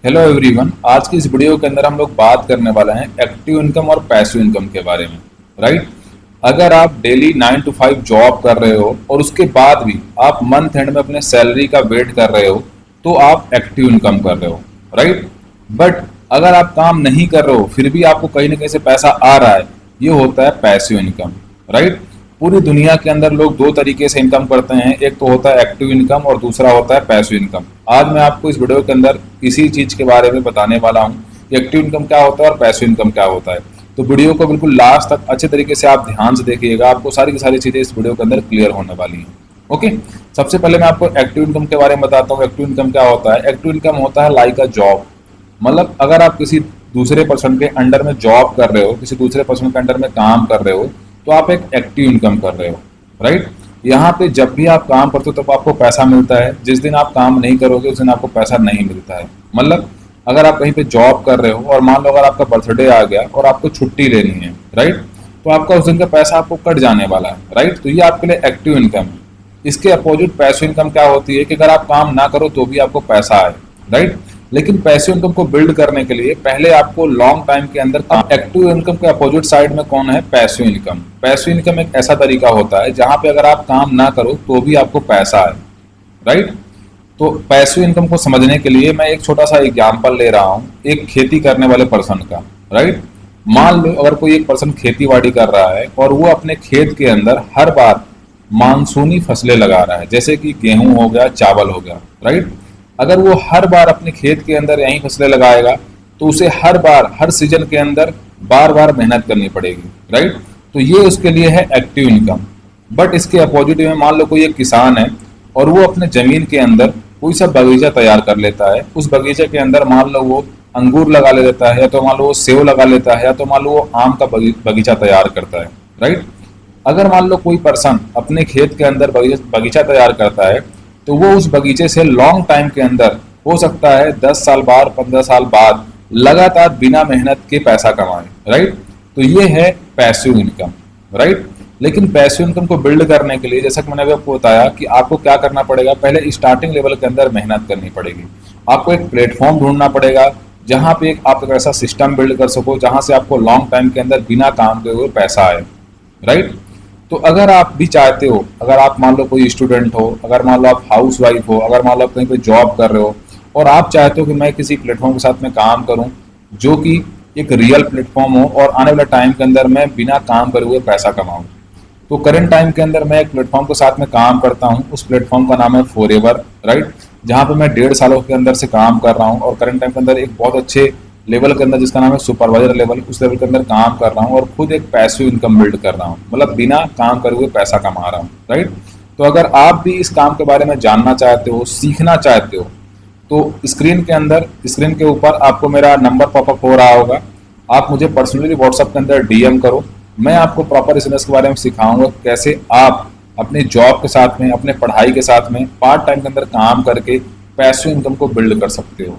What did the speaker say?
Hello everyone. आज की इस वीडियो के अंदर हम लोग बात करने वाले हैं एक्टिव इनकम और पैसिव इनकम के बारे में। राइट। अगर आप डेली 9 to 5 जॉब कर रहे हो और उसके बाद भी आप मंथ एंड में अपने सैलरी का वेट कर रहे हो तो आप एक्टिव इनकम कर रहे हो। राइट। बट अगर आप काम नहीं कर रहे हो फिर भी आपको कहीं ना कहीं से पैसा आ रहा है, ये होता है पैसिव इनकम। राइट। पूरी दुनिया के अंदर लोग दो तरीके से इनकम करते हैं, एक तो होता है एक्टिव इनकम और दूसरा होता है पैसिव इनकम। आज मैं आपको इस वीडियो के अंदर इसी चीज के बारे में बताने वाला हूँ कि एक्टिव इनकम क्या होता है और पैसिव इनकम क्या होता है। तो वीडियो को बिल्कुल लास्ट तक अच्छे तरीके से आप ध्यान से देखिएगा, आपको सारी की सारी चीजें इस वीडियो के अंदर क्लियर होने वाली हैं। ओके। सबसे पहले मैं आपको एक्टिव इनकम के बारे में बताता हूँ। एक्टिव इनकम क्या होता है? एक्टिव इनकम होता है लाइक अ जॉब। मतलब अगर आप किसी दूसरे पर्सन के अंडर में जॉब कर रहे हो, किसी दूसरे पर्सन के अंडर में काम कर रहे हो, तो आप एक एक्टिव इनकम कर रहे हो। राइट। यहाँ पे जब भी आप काम करते हो तब आपको पैसा मिलता है, जिस दिन आप काम नहीं करोगे उस दिन आपको पैसा नहीं मिलता है। मतलब अगर आप कहीं पे जॉब कर रहे हो और मान लो अगर आपका बर्थडे आ गया और आपको छुट्टी लेनी है, राइट, तो आपका उस दिन का पैसा आपको कट जाने वाला है। राइट। तो ये आपके लिए एक्टिव इनकम है। इसके अपोजिट पैसिव इनकम क्या होती है कि अगर आप काम ना करो तो भी आपको पैसा आए। राइट। लेकिन पैसिव इनकम को बिल्ड करने के लिए पहले आपको लॉन्ग टाइम के अंदर एक्टिव इनकम के अपोजिट साइड में कौन है? Passive income. पैसिव इनकम एक ऐसा तरीका होता है जहां पे अगर आप काम ना करो तो भी आपको पैसा आए। राइट। तो पैसिव इनकम को समझने के लिए मैं एक छोटा सा एग्जांपल ले रहा हूँ, एक खेती करने वाले पर्सन का। राइट। मान लो अगर कोई एक पर्सन खेती बाड़ी कर रहा है और वो अपने खेत के अंदर हर बार मानसूनी फसलें लगा रहा है, जैसे कि गेहूं हो गया, चावल हो गया। राइट। अगर वो हर बार अपने खेत के अंदर यही फसलें लगाएगा तो उसे हर बार हर सीजन के अंदर बार बार मेहनत करनी पड़ेगी। राइट। तो ये उसके लिए है एक्टिव इनकम। बट इसके अपोजिट में मान लो कोई एक किसान है और वो अपने जमीन के अंदर कोई सा बगीचा तैयार कर लेता है। उस बगीचे के अंदर मान लो वो अंगूर लगा लेता है, या तो मान लो वो सेव लगा लेता है, या तो मान लो वो आम का बगीचा तैयार करता है। राइट। अगर मान लो कोई पर्सन अपने खेत के अंदर बगीचा तैयार करता है तो वो उस बगीचे से लॉन्ग टाइम के अंदर हो सकता है 10 साल बाद, 15 साल बाद लगातार बिना मेहनत के पैसा कमाए। राइट। तो ये है पैसिव इनकम। राइट। लेकिन पैसिव इनकम को बिल्ड करने के लिए जैसा कि मैंने अभी आपको बताया कि आपको क्या करना पड़ेगा, पहले स्टार्टिंग लेवल के अंदर मेहनत करनी पड़ेगी। आपको एक प्लेटफॉर्म ढूंढना पड़ेगा जहां पे आप एक ऐसा सिस्टम बिल्ड कर सको जहां से आपको लॉन्ग टाइम के अंदर बिना काम के हुए पैसा आए। राइट। तो अगर आप भी चाहते हो, अगर आप मान लो कोई स्टूडेंट हो, अगर मान लो आप हाउस वाइफ हो, अगर मान लो आप कहीं पे जॉब कर रहे हो और आप चाहते हो कि मैं किसी प्लेटफॉर्म के साथ में काम करूं जो कि एक रियल प्लेटफॉर्म हो और आने वाले टाइम के अंदर मैं बिना काम करे हुए पैसा कमाऊं, तो करंट टाइम के अंदर मैं एक प्लेटफॉर्म के साथ में काम करता हूं। उस प्लेटफॉर्म का नाम है फॉरएवर। राइट। जहां पे मैं 1.5 सालों के अंदर से काम कर रहा हूं और करंट टाइम के अंदर एक बहुत अच्छे लेवल के अंदर जिसका नाम है सुपरवाइजर लेवल, उस लेवल के अंदर काम कर रहा हूँ और खुद एक पैसिव इनकम बिल्ड कर रहा हूँ, मतलब बिना काम करे हुए पैसा कमा रहा हूँ। राइट। तो अगर आप भी इस काम के बारे में जानना चाहते हो, सीखना चाहते हो, तो स्क्रीन के अंदर, स्क्रीन के ऊपर आपको मेरा नंबर पॉपअप हो रहा होगा। आप मुझे पर्सनली व्हाट्सएप के अंदर डीएम करो। मैं आपको प्रॉपर बिजनेस के बारे में सिखाऊंगा कैसे आप अपने जॉब के साथ में, अपने पढ़ाई के साथ में पार्ट टाइम के अंदर काम करके पैसिव इनकम को बिल्ड कर सकते हो।